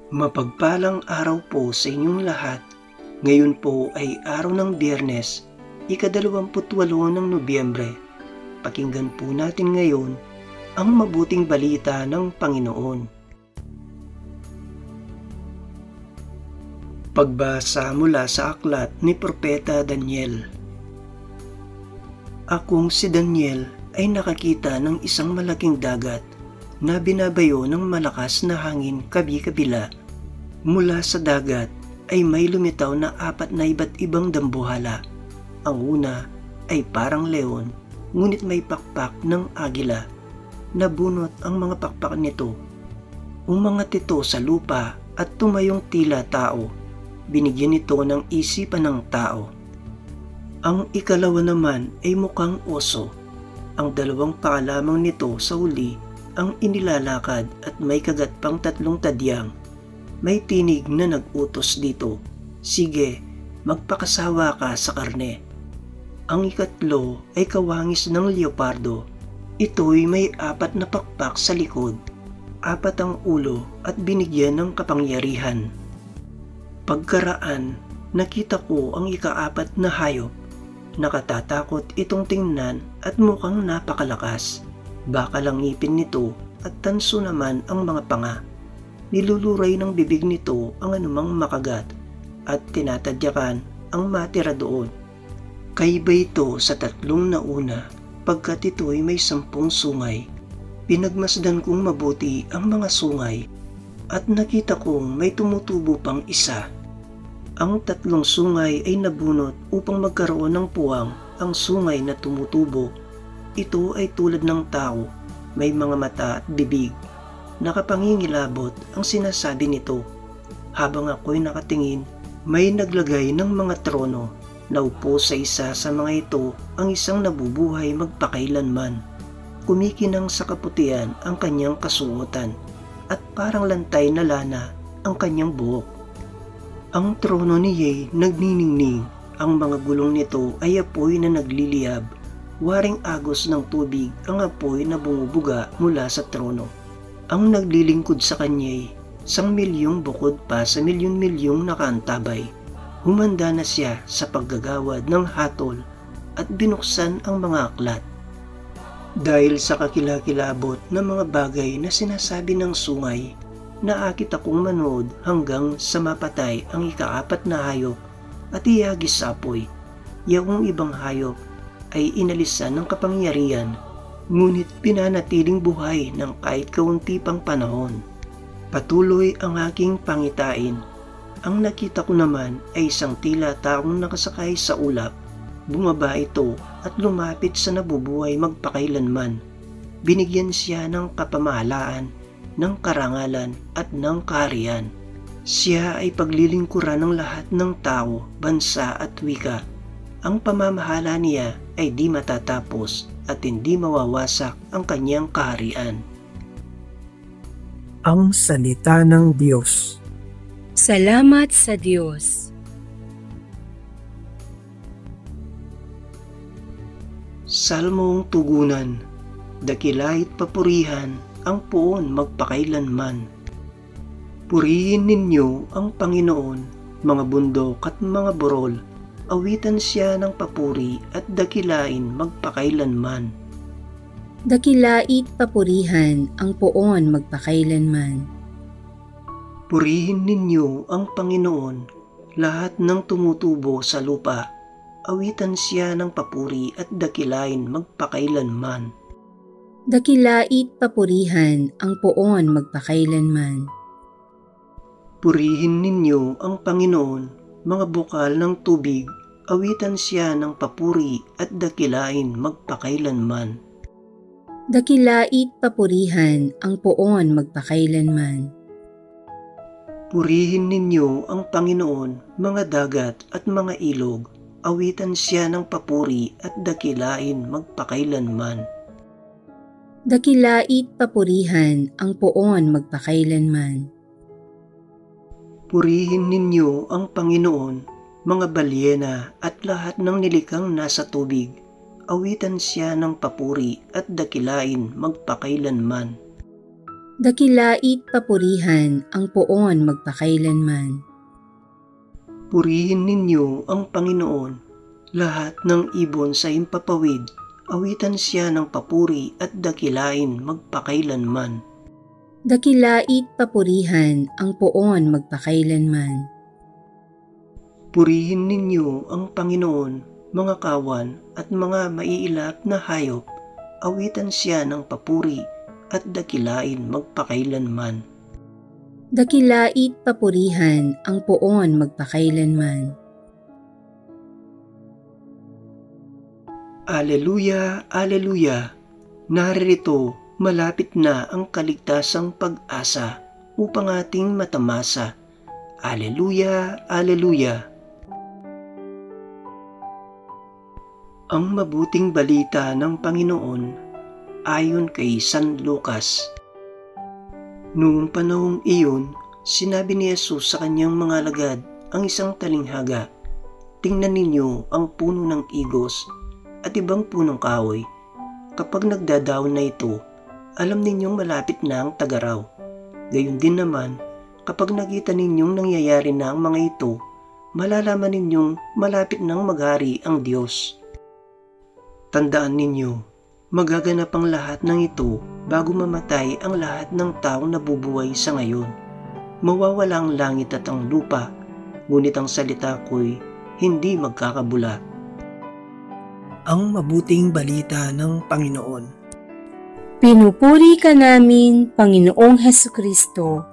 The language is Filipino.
Mapagpalang araw po sa inyong lahat. Ngayon po ay araw ng Biyernes, ika-28 ng Nobyembre. Pakinggan po natin ngayon ang mabuting balita ng Panginoon. Pagbasa mula sa aklat ni Propeta Daniel. Akong si Daniel ay nakakita ng isang malaking dagat na binabayo ng malakas na hangin kabi-kabila. Mula sa dagat ay may lumitaw na 4 na iba't ibang dambuhala. Ang una ay parang leon, ngunit may pakpak ng agila. Nabunot ang mga pakpak nito. Umangat ito sa lupa at tumayong tila tao. Binigyan ito ng isipan ng tao. Ang ikalawa naman ay mukhang oso. Ang 2 paa lamang nito sa huli ang inilalakad at may kagat pang 3 tadyang. May tinig na nag-utos dito, "Sige, magpakasawa ka sa karne." Ang ikatlo ay kawangis ng leopardo. Ito'y may 4 na pakpak sa likod, 4 ang ulo at binigyan ng kapangyarihan. Pagkaraan, nakita ko ang ika-4 na hayop. Nakatatakot itong tingnan at mukhang napakalakas. Bakal ang ngipin nito at tanso naman ang mga panga. Niluluray ng bibig nito ang anumang makagat at tinatadyakan ang matira doon. Kaiba ito sa 3 nauna pagkat ito'y may 10 sungay. Pinagmasdan kong mabuti ang mga sungay at nakita kong may tumutubo pang isa. Ang 3 sungay ay nabunot upang magkaroon ng puwang ang sungay na tumutubo. Ito ay tulad ng tao, may mga mata at bibig. Nakapangingilabot ang sinasabi nito. Habang ako'y nakatingin, may naglagay ng mga trono. Naupo sa isa sa mga ito ang isang nabubuhay magpakailanman. Kumikinang sa kaputian ang kanyang kasuotan at parang lantay na lana ang kanyang buhok. Ang trono niya nagniningning. Ang mga gulong nito ay apoy na nagliliyab. Waring agos ng tubig ang apoy na bumubuga mula sa trono. Ang naglilingkod sa kanya'y 1,000,000 bukod pa sa milyon-milyong nakaantabay. Humanda na siya sa paggagawad ng hatol at binuksan ang mga aklat. Dahil sa kakilakilabot ng mga bagay na sinasabi ng sungay, naakit akong manood hanggang sa mapatay ang ika-4 na hayop at ihagis sa apoy. Yaong ibang hayop ay inalisan ng kapangyarihan, ngunit pinanatiling buhay ng kahit kaunti pang panahon. Patuloy ang aking pangitain. Ang nakita ko naman ay isang tila taong nakasakay sa ulap. Bumaba ito at lumapit sa nabubuhay magpakailanman. Binigyan siya ng kapamahalaan, ng karangalan at ng kaharian. Siya ay paglilingkuran ng lahat ng tao, bansa at wika. Ang pamamahala niya ay di matatapos at hindi mawawasak ang kanyang kaharian. Ang salita ng Diyos. Salamat sa Diyos. Salmong tugunan, dakilait papurihan ang poon magpakailanman. Purihin ninyo ang Panginoon, mga bundok at mga burol. Awitan siya ng papuri at dakilain magpakailanman. Dakilait papurihan ang poon magpakailanman. Purihin ninyo ang Panginoon, lahat ng tumutubo sa lupa. Awitan siya ng papuri at dakilain magpakailanman. Dakilait papurihan ang poon magpakailanman. Purihin ninyo ang Panginoon, mga bukal ng tubig. Awitan siya ng papuri at dakilain magpakailanman. Dakilait papurihan ang poon magpakailanman. Purihin ninyo ang Panginoon, mga dagat at mga ilog. Awitan siya ng papuri at dakilain magpakailanman. Dakilait papurihan ang poon magpakailanman. Purihin ninyo ang Panginoon, mga balyena at lahat ng nilikang nasa tubig. Awitan siya ng papuri at dakilain magpakailanman. Dakilait papurihan ang poon magpakailanman. Purihin ninyo ang Panginoon, lahat ng ibon sa himpapawid, awitan siya ng papuri at dakilain magpakailanman. Dakilait papurihan ang poon magpakailanman. Purihin ninyo ang Panginoon, mga kawan at mga maiilap na hayop, awitan siya ng papuri at dakilain magpakailanman. Dakilait papurihan ang poon magpakailanman. Aleluya, aleluya! Naririto, malapit na ang kaligtasang pag-asa upang ating matamasa. Aleluya, aleluya! Ang mabuting balita ng Panginoon ayon kay San Lucas. Noong panahong iyon, sinabi ni Jesus sa kanyang mga alagad ang isang talinghaga, "Tingnan ninyo ang puno ng igos at ibang punong kahoy. Kapag nagdadaon na ito, alam ninyong malapit na ang tagaraw. Gayon din naman, kapag nakita ninyong nangyayari na ang mga ito, malalaman ninyong malapit nang maghari ang Diyos. Tandaan ninyo, magaganap ang lahat ng ito bago mamatay ang lahat ng taong nabubuhay sa ngayon. Mawawala ang langit at ang lupa, ngunit ang salita ko'y hindi magkakabula." Ang mabuting balita ng Panginoon. Pinupuri ka namin, Panginoong Hesukristo.